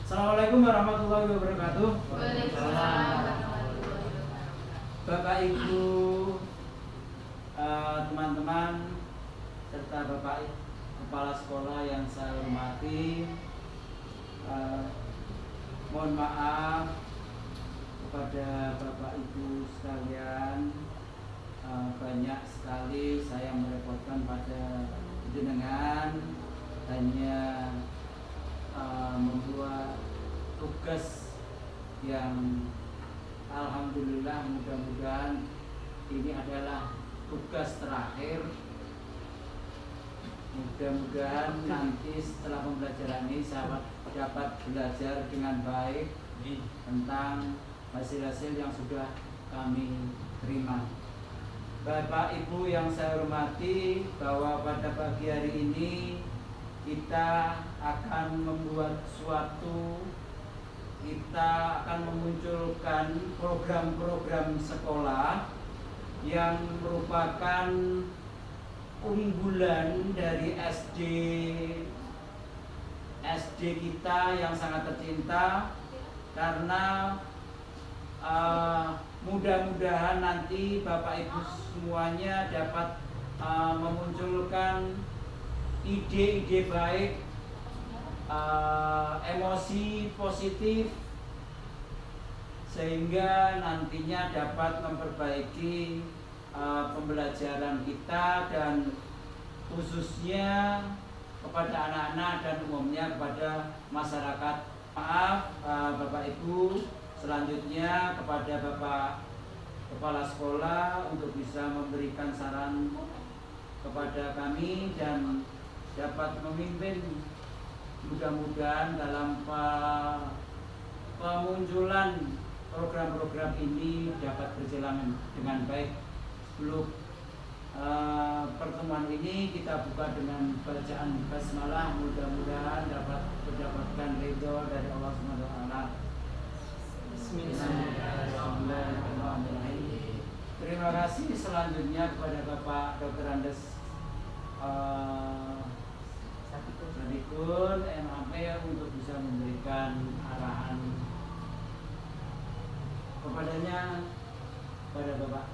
Assalamualaikum warahmatullahi wabarakatuh. Waalaikumsalam. Bapak Ibu, teman-teman serta Bapak Kepala Sekolah yang saya hormati, mohon maaf kepada Bapak Ibu sekalian, banyak sekali saya merepotkan pada jenengan, hanya membuat tugas yang alhamdulillah mudah-mudahan ini adalah tugas terakhir. Mudah-mudahan nanti setelah pembelajaran ini saya dapat belajar dengan baik tentang hasil-hasil yang sudah kami terima. Bapak Ibu yang saya hormati, bahwa pada pagi hari ini kita akan membuat kita akan memunculkan program-program sekolah yang merupakan unggulan dari SD kita yang sangat tercinta, karena mudah-mudahan nanti Bapak Ibu semuanya dapat memunculkan ide-ide baik, emosi positif, sehingga nantinya dapat memperbaiki pembelajaran kita, dan khususnya kepada anak-anak dan umumnya kepada masyarakat. Maaf Bapak Ibu, selanjutnya kepada Bapak Kepala Sekolah untuk bisa memberikan saran kepada kami dan dapat memimpin mudah-mudahan dalam pemunculan program-program ini dapat berjalan dengan baik. Sebelum pertemuan ini kita buka dengan bacaan basmalah, mudah-mudahan dapat mendapatkan ridho dari Allah Subhanahu wa taala. Bismillahirrahmanirrahim. Terima kasih. Selanjutnya kepada Bapak Dr. Andes Sadikun MAP untuk bisa memberikan arahan kepadanya. Pada Bapak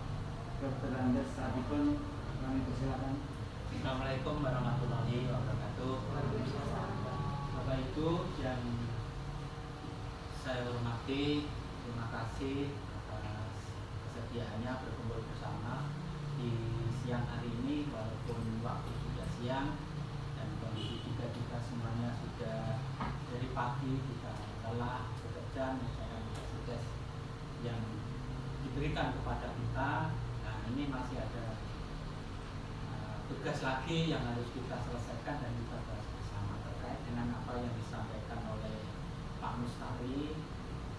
Dr. Andes Sadikun kami persilakan. Assalamualaikum warahmatullahi wabarakatuh. Bapak Ibu yang saya hormati, terima kasih atas kesediaannya berkumpul bersama di siang hari ini, walaupun waktu sudah siang dan kondisi juga kita semuanya sudah dari pagi kita lelah bekerja mengerjakan tugas yang diberikan kepada kita. Nah, ini masih ada tugas lagi yang harus kita selesaikan dan kita bahas bersama terkait dengan apa yang disampaikan oleh Pak Mustari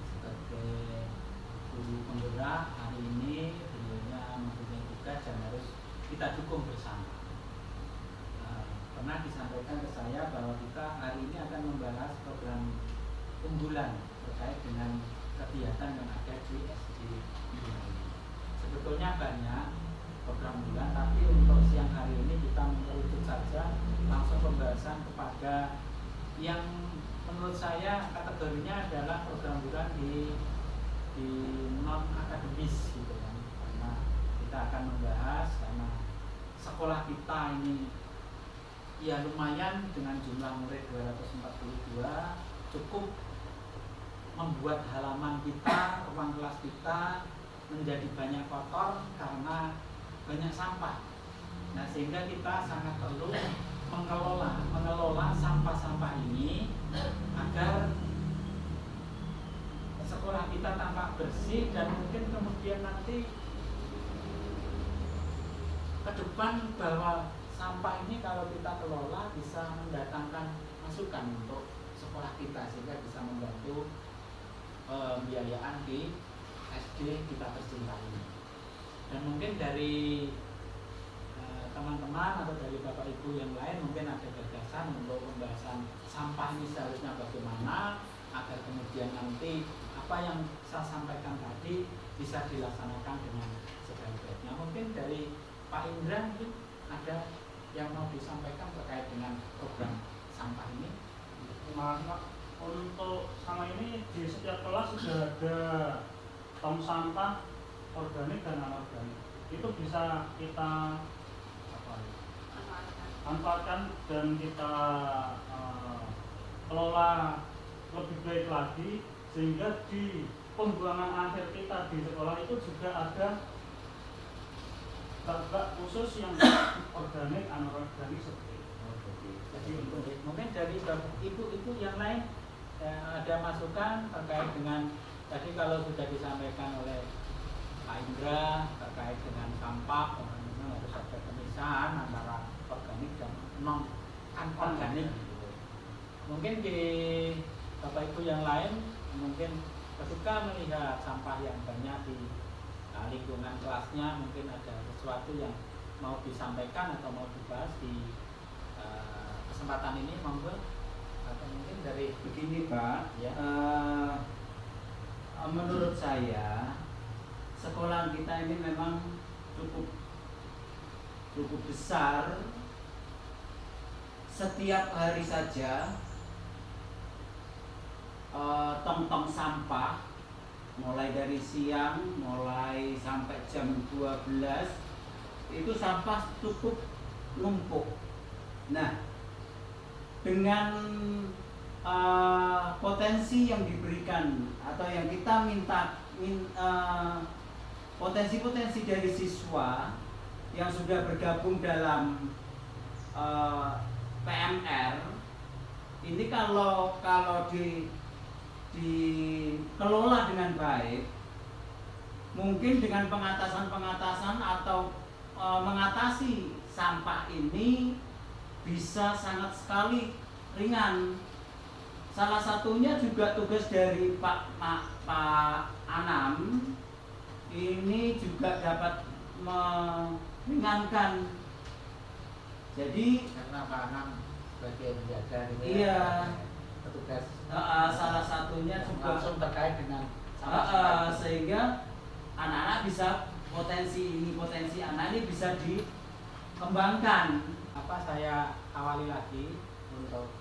sebagai guru penggerak. Hari ini beliaunya mempunyai tugas dan harus kita dukung bersama. Pernah disampaikan ke saya bahwa kita hari ini akan membahas program unggulan terkait dengan kegiatan yang ada di SD ini. Sebetulnya banyak program unggulan, tapi untuk siang hari ini kita merujuk saja langsung pembahasan kepada yang menurut saya kategorinya adalah program unggulan di non akademis gitu kan. Karena kita akan membahas karena sekolah kita ini ya lumayan dengan jumlah murid 242, cukup membuat halaman kita, ruang kelas kita menjadi banyak kotor karena banyak sampah. Nah, sehingga kita sangat perlu mengelola sampah-sampah ini agar sekolah kita tampak bersih, dan mungkin kemudian nanti ke depan bahwa sampah ini kalau kita kelola bisa mendatangkan masukan untuk sekolah kita, sehingga bisa membantu pembiayaan di SD kita tercinta ini. Dan mungkin dari teman-teman atau dari Bapak Ibu yang lain mungkin ada gagasan untuk pembahasan sampah ini seharusnya bagaimana agar kemudian nanti apa yang saya sampaikan tadi bisa dilaksanakan dengan sebaik-baiknya. Mungkin dari Pak Indra mungkin ada yang mau disampaikan terkait dengan program sampah ini. untuk sama ini di setiap kelas sudah ada tong sampah organik dan anorganik. Itu bisa kita manfaatkan dan kita kelola lebih baik lagi, sehingga di pembuangan akhir kita di sekolah itu juga ada bak-bak khusus yang organik, anorganik seperti itu. Jadi mungkin dari ibu-ibu yang lain ada masukan terkait dengan tadi kalau sudah disampaikan oleh Pak Indra terkait dengan sampah, memang harus ada pemisahan antara organik dan non anorganik. Mungkin di Bapak Ibu yang lain mungkin ketika melihat sampah yang banyak di lingkungan kelasnya, mungkin ada sesuatu yang mau disampaikan atau mau dibahas di kesempatan ini, monggo. Atau mungkin dari begini Pak, ya. Menurut saya sekolah kita ini memang cukup besar. Setiap hari saja tong-tong sampah mulai dari siang mulai sampai jam 12 itu sampah cukup numpuk. Nah, dengan potensi yang diberikan atau yang kita minta potensi-potensi dari siswa yang sudah bergabung dalam PMR ini kalau dikelola dengan baik, mungkin dengan pengatasan atau mengatasi sampah ini bisa sangat sekali ringan. Salah satunya juga tugas dari Pak Anam ini juga dapat meringankan. Jadi karena Pak Anam sebagai penjaga iya, petugas salah satunya juga langsung terkait dengan sehingga anak-anak bisa potensi anak ini bisa dikembangkan. Saya awali lagi untuk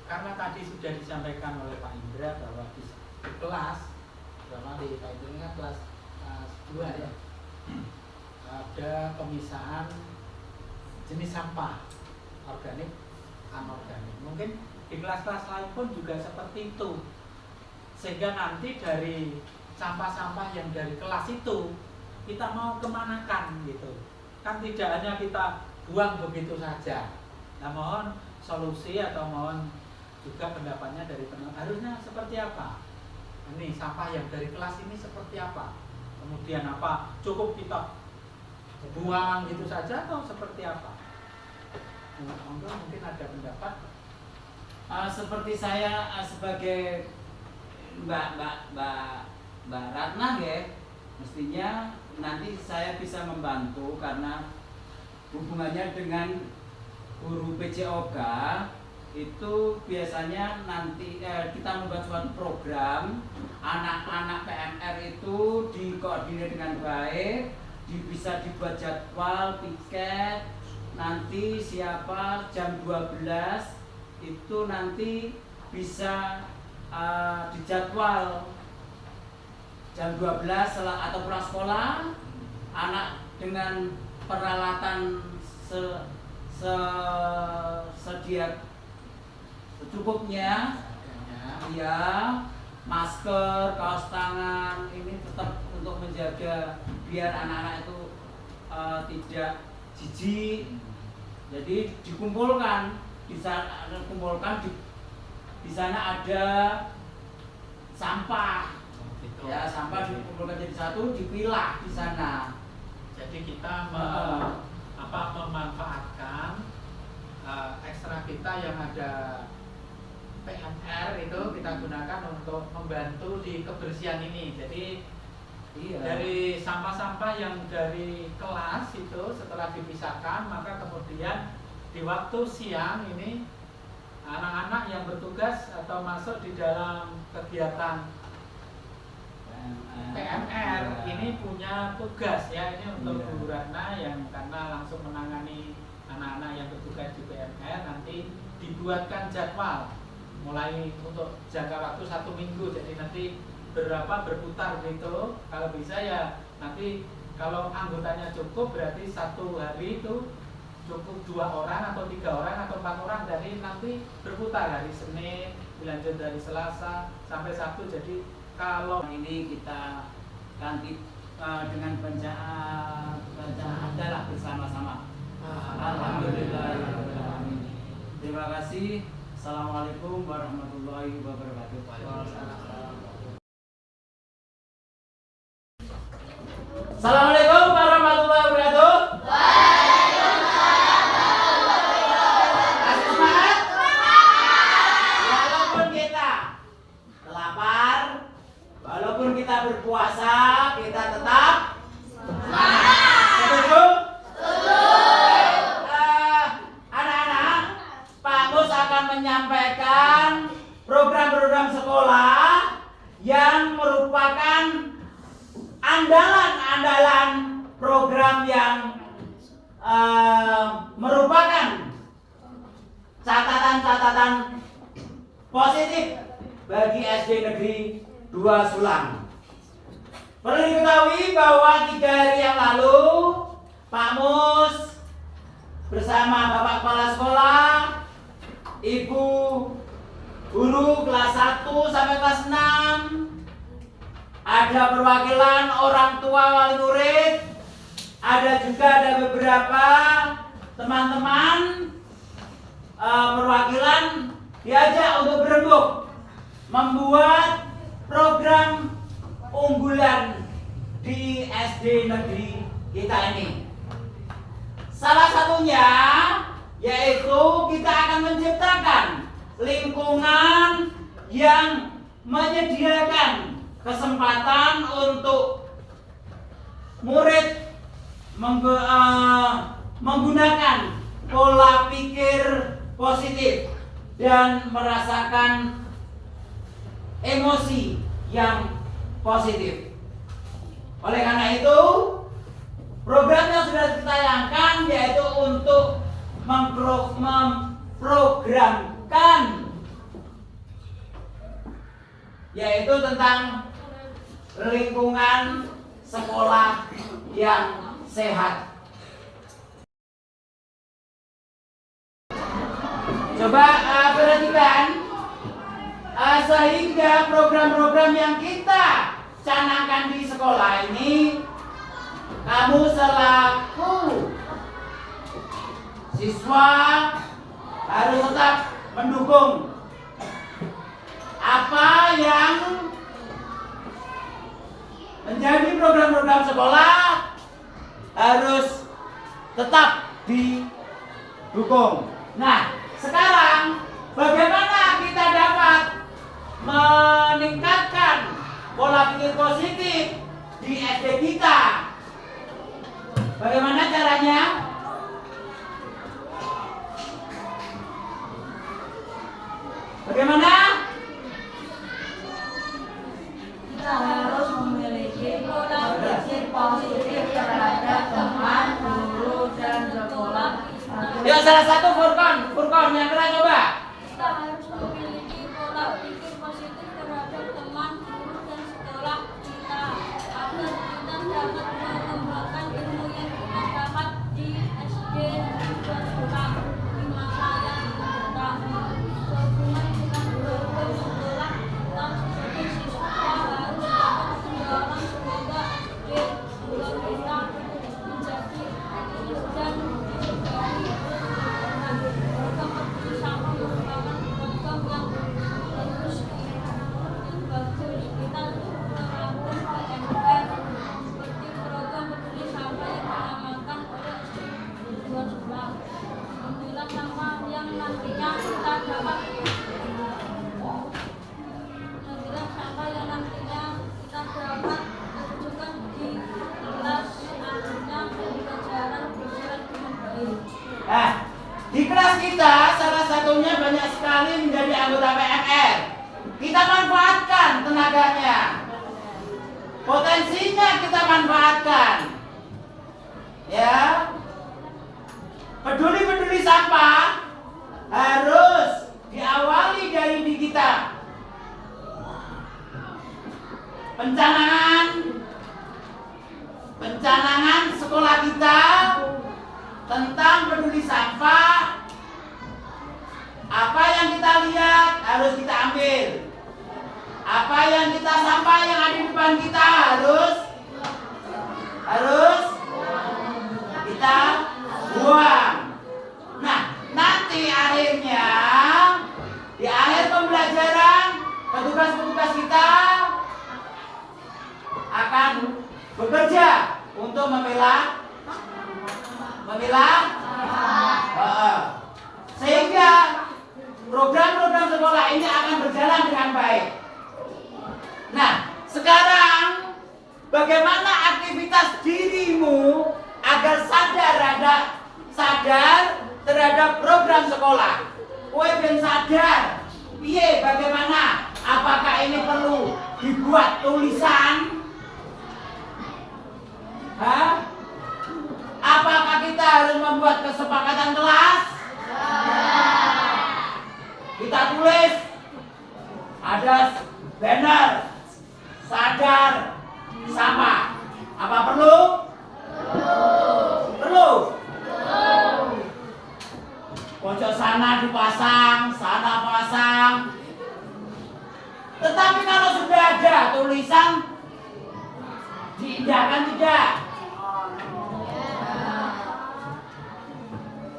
karena tadi sudah disampaikan oleh Pak Indra bahwa di kelas terutama di Pak Indra kan kelas 2 ya, ada pemisahan jenis sampah organik, anorganik. Mungkin di kelas-kelas lain pun juga seperti itu, sehingga nanti dari sampah-sampah yang dari kelas itu kita mau kemanakan gitu kan, tidak hanya kita buang begitu saja. Nah, mohon solusi atau mohon juga pendapatnya dari teman, harusnya seperti apa ini sampah yang dari kelas ini seperti apa, kemudian apa cukup kita buang gitu saja atau seperti apa? Mungkin ada pendapat. Seperti saya sebagai Mbak Ratna ya, mestinya nanti saya bisa membantu karena hubungannya dengan guru PJOK itu biasanya nanti kita membuat suatu program anak-anak PMR itu dikoordinir dengan baik, bisa dibuat jadwal tiket, nanti siapa jam 12 itu nanti bisa dijadwal jam 12 atau pulang sekolah, anak dengan peralatan sedia secukupnya, ya, masker, kaos tangan ini tetap untuk menjaga biar anak-anak itu tidak jijik. Jadi dikumpulkan di sana ada sampah. Ya, sampah dikumpulkan jadi satu, dipilah di sana. Jadi kita memanfaatkan ekstra kita yang ada PMR itu kita gunakan untuk membantu di kebersihan ini. Jadi iya, dari sampah-sampah yang dari kelas itu setelah dipisahkan, maka kemudian di waktu siang ini anak-anak yang bertugas atau masuk di dalam kegiatan PMR ini punya tugas ya, ini untuk Bu Ratna yang karena langsung menangani anak-anak yang bertugas di PMR, nanti dibuatkan jadwal mulai untuk jangka waktu 1 minggu, jadi nanti berputar gitu. Kalau bisa ya nanti kalau anggotanya cukup berarti 1 hari itu cukup 2 orang atau 3 orang atau 4 orang, dari nanti berputar hari Senin dilanjut dari Selasa sampai Sabtu. Jadi kalau ini kita ganti dengan bacaan adalah bersama-sama. Alhamdulillah. Terima kasih. Assalamualaikum warahmatullahi wabarakatuh. Assalamualaikum warahmatullahi wabarakatuh. Masih semangat? Walaupun kita lapar, walaupun kita berpuasa, kita tetap semangat. Setuju? Anak-anak, Pak Mus akan menyampaikan program-program sekolah yang merupakan andalan-andalan program yang merupakan catatan-catatan positif bagi SD Negeri 2 Sulang. Perlu diketahui bahwa 3 hari yang lalu Pak Mus bersama Bapak Kepala Sekolah, Ibu Guru kelas 1 sampai kelas 6, ada perwakilan orang tua wali murid, ada beberapa teman-teman perwakilan diajak untuk berembuk membuat program unggulan di SD negeri kita ini. Salah satunya yaitu kita akan menciptakan lingkungan yang menyediakan kesempatan untuk murid menggunakan pola pikir positif dan merasakan emosi yang positif. Oleh karena itu, program yang sudah ditayangkan yaitu untuk memprogramkan, yaitu tentang lingkungan sekolah yang sehat. Coba perhatikan, sehingga program-program yang kita canangkan di sekolah ini, kamu selaku siswa harus tetap mendukung apa yang menjadi program-program sekolah, harus tetap didukung. Nah, sekarang bagaimana kita dapat meningkatkan pola pikir positif di SD kita? Bagaimana caranya? Bagaimana? Kita harus memiliki pola pikir positif terhadap teman, guru, dan sekolah. Yuk, salah satu Furkon yang keren coba. Kita harus memiliki pola pikir positif terhadap teman, guru, dan sekolah kita agar kita dapat mengembangkan ilmu yang kita dapat di SD dan sekolah di masa yang akan datang. Sehubungan dengan program sekolah, kita sebagai siswa harus dapat mendorong sehingga SD juga kita menjadi eksis dan diberi program bersama merupakan program yang bagus. Kita terapkan PMR seperti program peduli sampah yang diamankan oleh SD 2 Sulang. Memilah sampah yang nantinya kita dapat tunjukkan di kelas selanjutnya dan pelajaran berjalan dengan baik. Nah, di kelas kita salah satunya banyak sekali menjadi anggota PMR. Kita manfaatkan tenaganya, potensinya kita manfaatkan. Ya, peduli sampah harus diawali dari diri pencanangan sekolah kita tentang peduli sampah. Apa yang kita lihat harus kita ambil. Apa yang kita sampah yang ada di depan kita harus kita buang. Nah, nanti akhirnya di akhir pembelajaran petugas-petugas kita akan bekerja untuk memilah sehingga program-program sekolah ini akan berjalan dengan baik. Nah, sekarang bagaimana aktivitas dirimu agar sadar terhadap program sekolah? Kowe ben sadar. Piye bagaimana? Apakah ini perlu dibuat tulisan? Apakah kita harus membuat kesepakatan kelas? Kita tulis ada banner sadar sampah. Apa perlu? Perlu. Pojok sana dipasang, sana pasang. Tetapi kalau sudah ada tulisan, diindahkan tidak?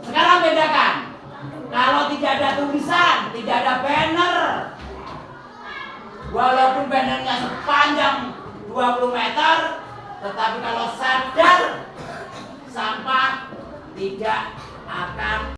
Sekarang bedakan. Kalau tidak ada tulisan, tidak ada banner, walaupun bannernya sepanjang 20 meter, tetapi kalau sadar sampah tidak akan